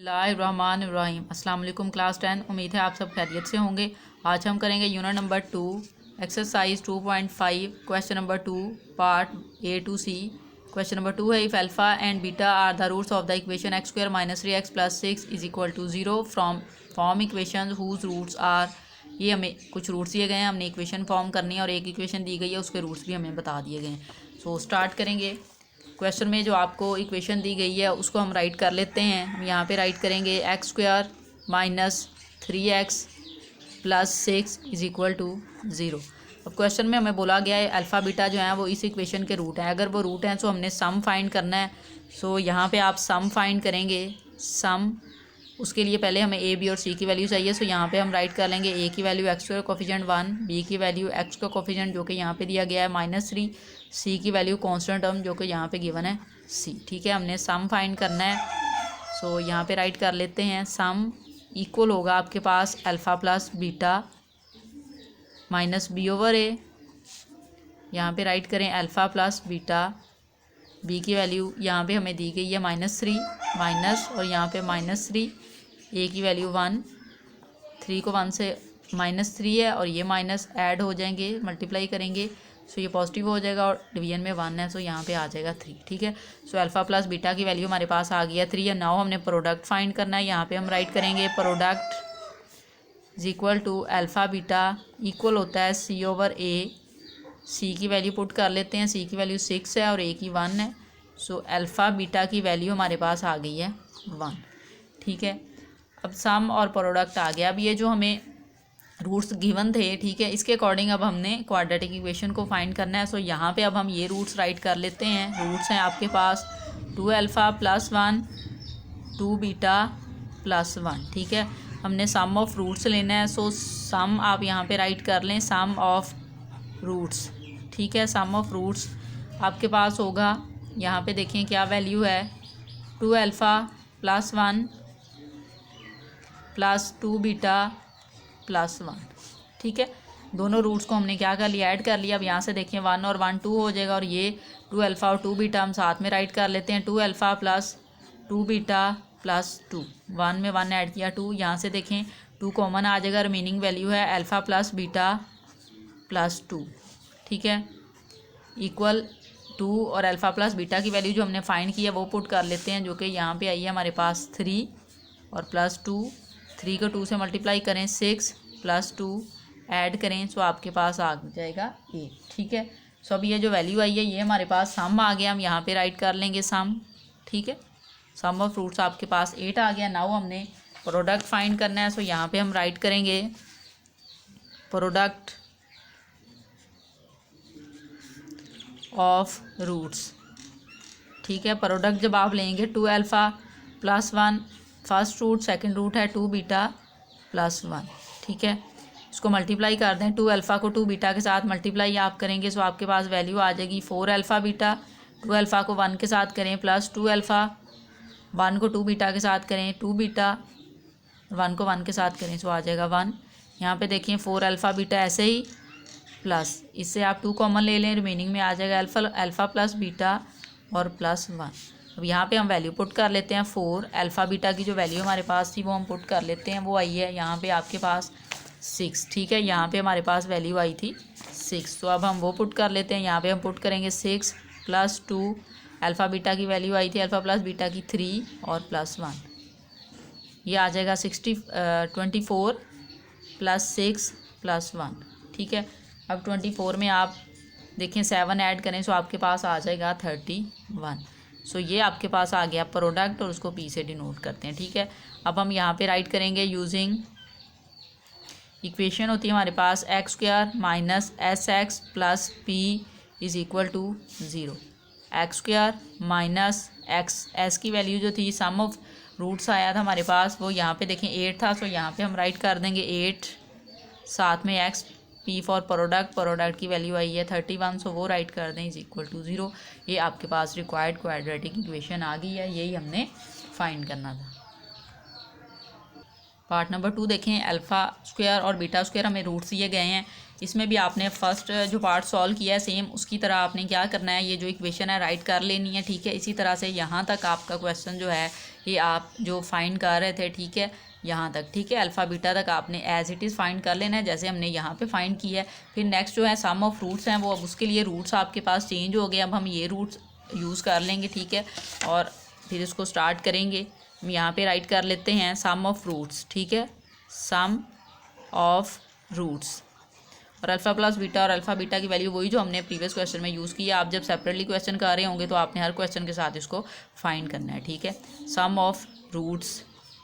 बिस्मिल्लाहिर्रहमानिर्रहीम। अस्सलाम वालेकुम क्लास 10। उम्मीद है आप सब खैरियत से होंगे। आज हम करेंगे unit number 2 exercise 2.5 question number 2 part A to C। Question number 2 है if alpha and beta are the roots of the equation x square minus 3x plus 6 is equal to 0 from form equation whose roots are. ये हमें कुछ roots दिए गए हैं, हमने equation form करनी है और एक इक्वेशन दी गई है, उसके रूट्स भी हमें बता दिए गए हैं। सो स्टार्ट करेंगे। क्वेश्चन में जो आपको इक्वेशन दी गई है उसको हम राइट कर लेते हैं। हम यहाँ पे राइट करेंगे x square minus 3x plus 6 is equal to 0। अब क्वेश्चन में हमें बोला गया है अल्फ़ा बीटा जो है वो इस इक्वेशन के रूट हैं। अगर वो रूट हैं तो हमने सम फाइंड करना है। सो यहाँ पे आप सम फाइंड करेंगे। सम उसके लिए पहले हमें ए बी और सी की वैल्यू चाहिए। सो यहाँ पे हम राइट कर लेंगे ए की वैल्यू एक्स का कोफिशिएंट 1, बी की वैल्यू एक्स का कोफिशिएंट जो कि यहाँ पे दिया गया है -3, सी की वैल्यू कांस्टेंट टर्म जो कि यहाँ पे गिवन है सी। ठीक है, हमने सम फाइंड करना है। सो यहाँ पे राइट कर लेते हैं। सम इक्वल होगा आपके पास alpha plus beta minus B over A. यहाँ पे राइट करें अल्फ़ा प्लस बीटा, बी की वैल्यू यहाँ पे हमें दी गई है -3 माइनस और यहाँ पे -3, ए की वैल्यू 1, 3 को 1 से -3 है और ये माइनस ऐड हो जाएंगे, मल्टीप्लाई करेंगे। सो ये पॉजिटिव हो जाएगा और डिवीजन में 1 है, सो यहाँ पे आ जाएगा 3। ठीक है, सो अल्फ़ा प्लस बीटा की वैल्यू हमारे पास आ गई है 3 है। नाउ हमने प्रोडक्ट फाइंड करना है। यहाँ पे हम राइट करेंगे product is equal to alpha beta equal होता है सी ओवर ए। सी की वैल्यू पुट कर लेते हैं। सी की वैल्यू 6 है और ए की 1 है। सो अल्फ़ा बीटा की वैल्यू हमारे पास आ गई है 1। ठीक है, अब सम और प्रोडक्ट आ गया। अब ये जो हमें रूट्स गिवन थे, ठीक है, इसके अकॉर्डिंग अब हमने क्वाड्रेटिक इक्वेशन को फाइंड करना है। सो यहाँ पे अब हम ये रूट्स राइट कर लेते हैं। रूट्स हैं आपके पास 2 अल्फ़ा प्लस 1, 2 बीटा प्लस 1। ठीक है, हमने सम ऑफ रूट्स लेना है। सो सम आप यहाँ पे राइट कर लें, सम ऑफ रूट्स। ठीक है, सम ऑफ रूट्स आपके पास होगा, यहाँ पे देखें क्या वैल्यू है, 2 alpha plus 1 plus 2 beta plus 1। ठीक है, दोनों रूट्स को हमने क्या कर लिया, ऐड कर लिया। अब यहाँ से देखें 1 और 1 2 हो जाएगा और ये 2 अल्फ़ा और 2 बीटा हम साथ में राइट कर लेते हैं। 2 अल्फ़ा प्लस 2 बीटा प्लस 2, 1 में 1 ऐड किया 2, यहाँ से देखें 2 कॉमन आ जाएगा। रिमेनिंग वैल्यू है अल्फ़ा प्लस बीटा प्लस 2। ठीक है, इक्वल 2 और अल्फ़ा प्लस बीटा की वैल्यू जो हमने फाइंड की है वो पुट कर लेते हैं, जो कि यहाँ पे आई है हमारे पास 3 और प्लस 2। 3 को 2 से मल्टीप्लाई करें 6 प्लस 2 ऐड करें, सो आपके पास आ जाएगा 8। ठीक है, सो अब ये जो वैल्यू आई है ये हमारे पास सम आ गया। हम यहाँ पे राइट कर लेंगे सम। ठीक है, सम ऑफ रूट्स आपके पास 8 आ गया। नाउ हमने प्रोडक्ट फाइंड करना है। सो यहाँ पे हम राइट करेंगे प्रोडक्ट ऑफ रूट्स। ठीक है, प्रोडक्ट जब आप लेंगे 2 alpha plus 1 first root, second root है 2 बीटा प्लस 1। ठीक है, इसको मल्टीप्लाई कर दें। 2 अल्फ़ा को 2 बीटा के साथ मल्टीप्लाई आप करेंगे, सो आपके पास वैल्यू आ जाएगी 4 अल्फ़ा बीटा। 2 अल्फ़ा को 1 के साथ करें प्लस 2 अल्फ़ा, 1 को 2 बीटा के साथ करें 2 बीटा, 1 को 1 के साथ करें सो आ जाएगा 1। यहाँ पे देखिए 4 अल्फ़ा बीटा ऐसे ही प्लस, इससे आप 2 कॉमन ले लें, रिमेनिंग में आ जाएगा अल्फ़ा प्लस बीटा और प्लस 1। अब यहाँ पे हम वैल्यू पुट कर लेते हैं 4 अल्फ़ा बीटा की जो वैल्यू हमारे पास थी वो हम पुट कर लेते हैं। वो आई है यहाँ पे आपके पास 6। ठीक है, यहाँ पे हमारे पास वैल्यू आई थी 6, तो अब हम वो पुट कर लेते हैं। यहाँ पे हम पुट करेंगे 6 प्लस 2, अल्फ़ा बीटा की वैल्यू आई थी अल्फ़ा प्लस बीटा की 3 और प्लस 1, ये आ जाएगा 24 प्लस 6 प्लस 1। ठीक है, अब 24 में आप देखें 7 ऐड करें सो आपके पास आ जाएगा 31। सो ये आपके पास आ गया प्रोडक्ट और उसको पी से डिनोट करते हैं। ठीक है, अब हम यहाँ पे राइट करेंगे यूजिंग इक्वेशन होती है हमारे पास X square minus S X plus P is equal to 0। X square minus X, S की वैल्यू जो थी सम ऑफ रूट्स आया था हमारे पास वो यहाँ पे देखें 8 था। सो यहाँ पे हम राइट कर देंगे 8, साथ में एक्स, पी फॉर प्रोडक्ट की वैल्यू आई है 31, सो वो राइट कर दें इज इक्वल टू 0। ये आपके पास रिक्वायर्ड क्वाड्रेटिक इक्वेशन आ गई है, यही हमने फाइंड करना था। पार्ट नंबर 2 देखें, अल्फ़ा स्क्वायर और बीटा स्क्वायर हमें रूट्स दिए गए हैं। इसमें भी आपने फर्स्ट जो पार्ट सॉल्व किया है सेम उसकी तरह आपने क्या करना है, ये जो इक्वेशन है राइट कर लेनी है, ठीक है। इसी तरह से यहाँ तक आपका क्वेश्चन जो है ये आप जो फाइंड कर रहे थे, ठीक है, यहाँ तक, ठीक है, अल्फ़ा बीटा तक आपने एज इट इज़ फाइंड कर लेना है जैसे हमने यहाँ पे फाइंड किया है। फिर नेक्स्ट जो है सम ऑफ रूट्स हैं, वो अब उसके लिए रूट्स आपके पास चेंज हो गए, अब हम ये रूट्स यूज़ कर लेंगे, ठीक है, और फिर इसको स्टार्ट करेंगे। हम यहाँ पे राइट कर लेते हैं सम ऑफ रूट्स, ठीक है, सम ऑफ रूट्स, और अल्फ़ा प्लस बीटा और अल्फ़ा बीटा की वैल्यू वही जो हमने प्रीवियस क्वेश्चन में यूज़ की है। आप जब सेपरेटली क्वेश्चन कर रहे होंगे तो आपने हर क्वेश्चन के साथ इसको फाइंड करना है, ठीक है। सम ऑफ रूट्स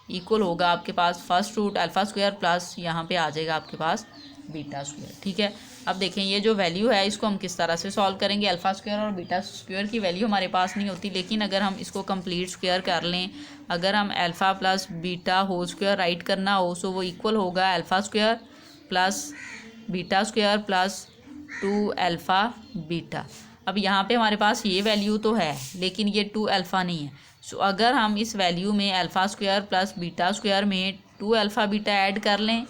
इक्वल होगा आपके पास first root alpha square plus यहाँ पे आ जाएगा आपके पास बीटा स्क्वायर, ठीक है। अब देखें ये जो वैल्यू है इसको हम किस तरह से सॉल्व करेंगे। अल्फ़ा स्क्वायर और बीटा स्क्वायर की वैल्यू हमारे पास नहीं होती, लेकिन अगर हम इसको कंप्लीट स्क्वायर कर लें, अगर हम alpha plus beta whole square write करना हो सो वो इक्वल होगा alpha square plus beta square plus 2 alpha beta. अब यहाँ पे हमारे पास ये वैल्यू तो है लेकिन ये 2 अल्फ़ा नहीं है। सो अगर हम इस वैल्यू में alpha square plus beta square में 2 अल्फ़ा बीटा ऐड कर लें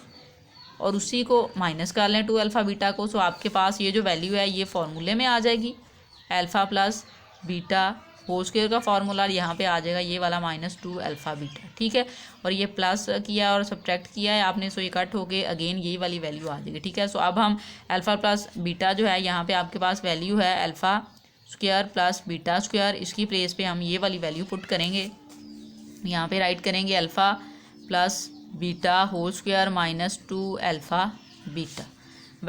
और उसी को माइनस कर लें 2 अल्फ़ा बीटा को, सो आपके पास ये जो वैल्यू है ये फार्मूले में आ जाएगी, alpha plus beta whole square का फार्मूला यहाँ पे आ जाएगा ये वाला -2 अल्फ़ा बीटा, ठीक है। और ये प्लस किया और सब्ट्रैक्ट किया है आपने, सो ये कट हो गए, अगेन यही वाली वैल्यू आ जाएगी, ठीक है। सो अब हम अल्फ़ा प्लस बीटा जो है यहाँ पे आपके पास वैल्यू है alpha square plus beta square, इसकी प्लेस पे हम ये वाली वैल्यू पुट करेंगे, यहाँ पे राइट करेंगे alpha plus beta whole square -2 alpha beta.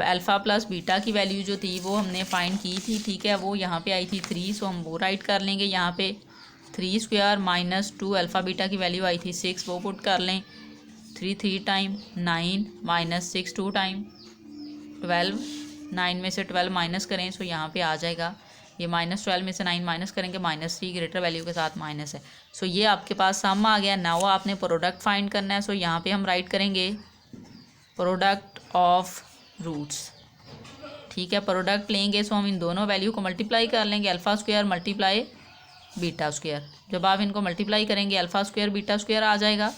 Alpha plus beta की वैल्यू जो थी वो हमने फाइंड की थी, ठीक है, वो यहाँ पे आई थी 3, सो हम वो राइट कर लेंगे। यहाँ पे 3 स्क्वायर -2 अल्फ़ा बीटा की वैल्यू आई थी 6, वो पुट कर लें, 3 टाइम 9 -6 2 टाइम 12, 9 में से 12 माइनस करें सो यहाँ पे आ जाएगा ये -12 में से 9 माइनस करेंगे -3 ग्रेटर वैल्यू के साथ माइनस है, सो ये आपके पास सम आ गया। नाउ आपने प्रोडक्ट फाइंड करना है, सो यहाँ पे हम राइट करेंगे प्रोडक्ट ऑफ रूट्स, ठीक है। प्रोडक्ट लेंगे सो हम इन दोनों वैल्यू को मल्टीप्लाई कर लेंगे, alpha square multiply beta square. जब आप इनको मल्टीप्लाई करेंगे अल्फ़ा स्क्वायर बीटा स्क्वायर आ जाएगा।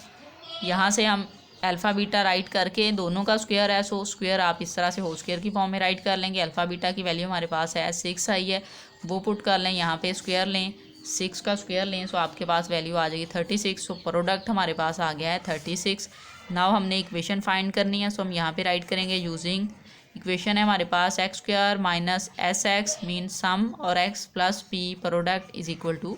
यहाँ से हम अल्फ़ा बीटा राइट करके दोनों का स्क्वायर है, सो स्क्वायर आप इस तरह से होल स्क्वायर की फॉर्म में राइट कर लेंगे। अल्फ़ा बीटा की वैल्यू हमारे पास है 6 आई है, वो पुट कर लें, यहाँ पे स्क्वायर लें, 6 का स्क्वायर लें, सो आपके पास वैल्यू आ जाएगी 36। सो प्रोडक्ट हमारे पास आ गया है 36। नाउ हमने इक्वेशन फाइंड करनी है, सो हम यहाँ पे राइट करेंगे यूजिंग इक्वेशन है हमारे पास x square minus SX mean sum और x plus p product is equal to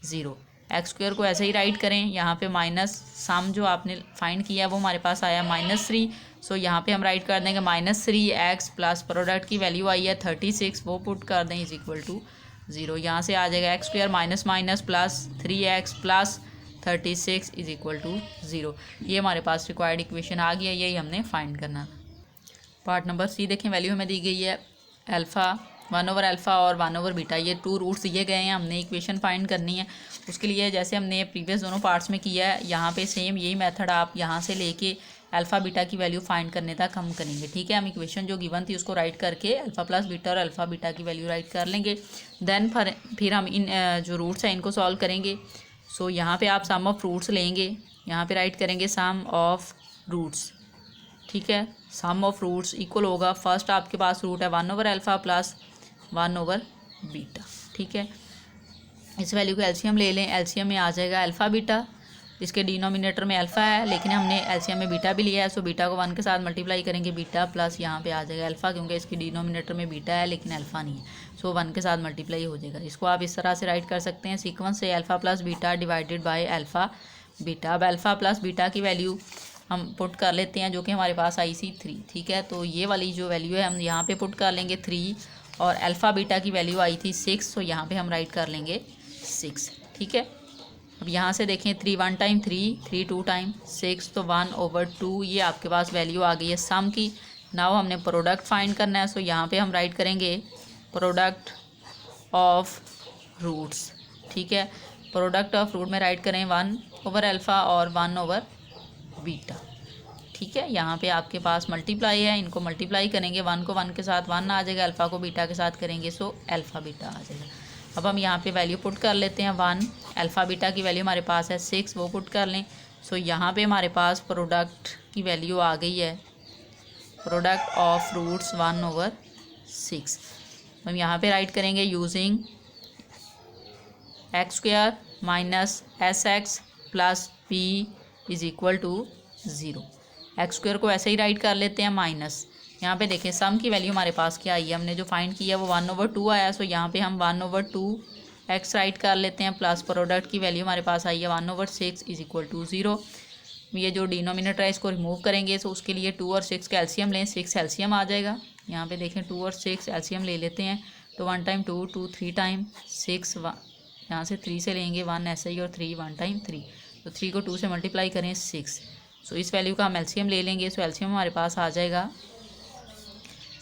0। X square को ऐसे ही राइट करें, यहाँ पे माइनस सम जो आपने फाइंड किया वो हमारे पास आया -3, सो यहाँ पे हम राइट कर देंगे -3x प्लस प्रोडक्ट की वैल्यू आई है 36, वो पुट कर दें इज इक्वल टू 0। यहाँ से आ जाएगा x square minus minus plus 3x plus 36 is equal to 0। ये हमारे पास रिक्वायर्ड इक्वेशन आ गई है, यही हमने फाइंड करना था। पार्ट नंबर सी देखें, वैल्यू हमें दी गई है अल्फ़ा 1/अल्फ़ा और 1/बीटा, ये 2 रूट्स दिए गए हैं, हमने इक्वेशन फाइंड करनी है। उसके लिए जैसे हमने प्रीवियस दोनों पार्ट्स में किया है, यहाँ पे सेम यही मेथड आप यहाँ से लेके अल्फ़ा बीटा की वैल्यू फाइंड करने तक हम करेंगे, ठीक है। हम इक्वेशन जो गिवन थी उसको राइट करके अल्फ़ा प्लस बीटा और अल्फ़ा बीटा की वैल्यू राइट कर लेंगे, देन फिर हम इन जो रूट्स हैं इनको सॉल्व करेंगे। सो यहाँ पे आप सम ऑफ रूट्स लेंगे, यहाँ पे राइट करेंगे सम ऑफ रूट्स, ठीक है। सम ऑफ रूट्स इक्वल होगा, फर्स्ट आपके पास रूट है 1/अल्फ़ा प्लस 1/बीटा, ठीक है। इस वैल्यू को एलसीएम ले लें, एलसीएम में आ जाएगा अल्फ़ा बीटा, इसके डिनोमिनेटर में अल्फ़ा है लेकिन हमने एलसीएम में बीटा भी लिया है, सो बीटा को 1 के साथ मल्टीप्लाई करेंगे, बीटा प्लस यहाँ पे आ जाएगा अल्फ़ा, क्योंकि इसकी डिनोमिनेटर में बीटा है लेकिन अल्फ़ा नहीं है, सो 1 के साथ मल्टीप्लाई हो जाएगा। इसको आप इस तरह से राइट कर सकते हैं सीक्वेंस से, alpha plus beta divided by alpha beta. अब अल्फ़ा प्लस बीटा की वैल्यू हम पुट कर लेते हैं जो कि हमारे पास आई सी 3, ठीक है। तो ये वाली जो वैल्यू है हम यहाँ पे पुट कर लेंगे 3, और अल्फ़ा बीटा की वैल्यू आई थी 6, तो यहाँ पे हम राइट कर लेंगे 6, ठीक है। अब यहाँ से देखें 3 1 टाइम 3 2 टाइम 6, तो 1/2 ये आपके पास वैल्यू आ गई है सम की। नाउ हमने प्रोडक्ट फाइंड करना है, सो यहाँ पे हम राइट करेंगे प्रोडक्ट ऑफ रूट्स, ठीक है। प्रोडक्ट ऑफ रूट में राइट करें 1/अल्फ़ा और 1/बीटा, ठीक है। यहाँ पे आपके पास मल्टीप्लाई है, इनको मल्टीप्लाई करेंगे, 1 को 1 के साथ 1 आ जाएगा, अल्फ़ा को बीटा के साथ करेंगे सो अल्फ़ा बीटा आ जाएगा। अब हम यहाँ पे वैल्यू पुट कर लेते हैं 1, अल्फ़ा बीटा की वैल्यू हमारे पास है 6, वो पुट कर लें, सो यहाँ पे हमारे पास प्रोडक्ट की वैल्यू आ गई है, प्रोडक्ट ऑफ रूट्स 1/6। हम यहाँ पे राइट करेंगे using x² minus SX plus P is equal to 0। x² को ऐसे ही राइट कर लेते हैं माइनस, यहाँ पे देखें सम की वैल्यू हमारे पास क्या आई है, हमने जो फाइंड किया वो 1/2 आया। सो यहाँ पे हम 1/2 x राइट कर लेते हैं, प्लस प्रोडक्ट की वैल्यू हमारे पास आई है 1/6 इज इक्वल टू 0। ये जो डिनोमिनेटर है इसको रिमूव करेंगे, सो उसके लिए 2 और 6 का एलसीएम लें, 6 एलसीएम आ जाएगा। यहाँ पे देखें 2 और 6 एलसीएम ले लेते हैं, तो 1 टाइम 2, 2 3 टाइम 6, यहाँ से 3 से लेंगे 1 ऐसे ही, और 3 1 टाइम 3, तो 3 को 2 से मल्टीप्लाई करें 6। सो इस वैल्यू का हम एलसीएम ले लेंगे, सो एलसीएम हमारे पास आ जाएगा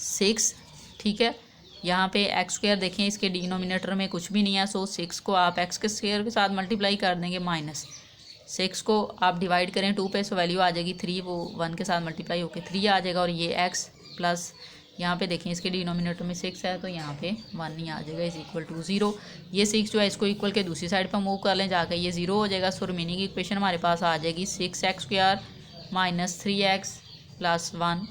6। ठीक है, यहाँ पे x² देखें इसके डिनोमिनेटर में कुछ भी नहीं है, सो 6 को आप x के स्क्वायर के साथ मल्टीप्लाई कर देंगे, माइनस 6 को आप डिवाइड करें 2 पे, सो वैल्यू आ जाएगी 3, वो 1 के साथ मल्टीप्लाई होकर 3 आ जाएगा। और ये x प्लस यहाँ पे देखें इसके डिनोमिनेटर में 6 है, तो यहाँ पे 1 ही आ जाएगा इज इक्वल टू 0। ये 6 जो है इसको इक्वल के दूसरी साइड पर मूव कर लें जाकर, ये 0 हो जाएगा। सो रिमेनिंग इक्वेशन हमारे पास आ जाएगी 6x² minus 3x plus 1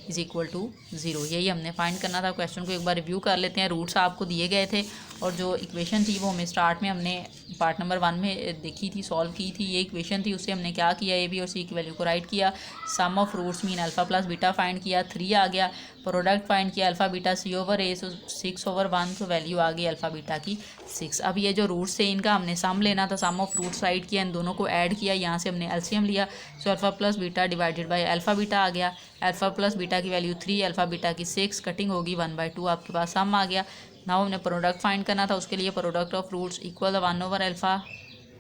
is equal to 0। यही हमने फाइंड करना था। क्वेश्चन को एक बार रिव्यू कर लेते हैं। रूट्स आपको दिए गए थे और जो इक्वेशन थी वो हमें स्टार्ट में हमने पार्ट नंबर 1 में देखी थी, सॉल्व की थी। ये इक्वेशन थी, उससे हमने क्या किया, ए बी और सी की वैल्यू को राइट किया, sum of roots mean alpha plus beta find किया, 3 आ गया, प्रोडक्ट फाइंड किया अल्फा बीटा c/a, सो 6/1, तो वैल्यू आ गई अल्फा बीटा की 6। अब ये जो रूट्स थे इनका हमने सम लेना था, सम ऑफ रूट्स राइट किया, इन दोनों को ऐड किया, यहाँ से हमने एलसीएम लिया, so alpha plus beta divided by alpha beta आ गया। अल्फा प्लस बीटा की वैल्यू 3, अल्फा बीटा की 6, कटिंग होगी 1/2, आपके पास सम आ गया। नाउ हमने प्रोडक्ट फाइंड करना था, उसके लिए प्रोडक्ट ऑफ रूट्स इक्वल 1/अल्फा,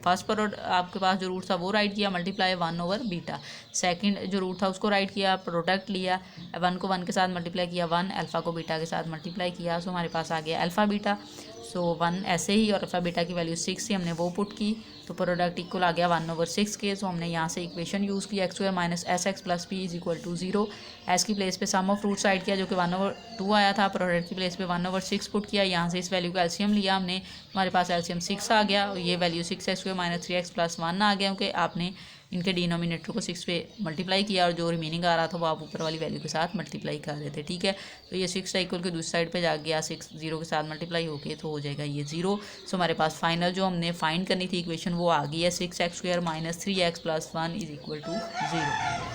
फर्स्ट प्रोडक्ट आपके पास जो रूट था वो राइट किया, मल्टीप्लाई 1/बीटा। सेकंड जो रूट था उसको राइट किया, प्रोडक्ट लिया, 1 को 1 के साथ मल्टीप्लाई किया 1, अल्फ़ा को बीटा के साथ मल्टीप्लाई किया, सो हमारे पास आ गया अल्फ़ा बीटा। सो 1 ऐसे ही, और अल्फ़ा बीटा की वैल्यू 6 थी, हमने वो पुट की, तो प्रोडक्ट इक्वल आ गया 1/6 के। सो हमने यहाँ से इक्वेशन यूज़ की, x² minus SX plus P is equal to 0। S की प्लेस पे सम ऑफ रूट्स राइट किया जो कि 1/2 आया था, प्रोडक्ट की प्लेस पे 1/6 पुट किया, यहाँ से इस वैल्यू का एलसीएम लिया हमने, हमारे पास एलसीएम 6 आ गया, और ये value 6x² minus 3x plus 1 आ गया, क्योंकि आपने इनके डिनोमिनेटर को 6 पे मल्टीप्लाई किया, और जो रिमेनिंग आ रहा था वो आप ऊपर वाली वैल्यू के साथ मल्टीप्लाई कर रहे थे। ठीक है, तो ये 6 इक्वल के दूसरी साइड पे जा गया, 6 0 के साथ मल्टीप्लाई होके तो हो जाएगा ये 0। सो हमारे पास फाइनल जो हमने फाइंड करनी थी इक्वेशन वो आ गई है 6x² minus 3x plus 1 is equal to 0।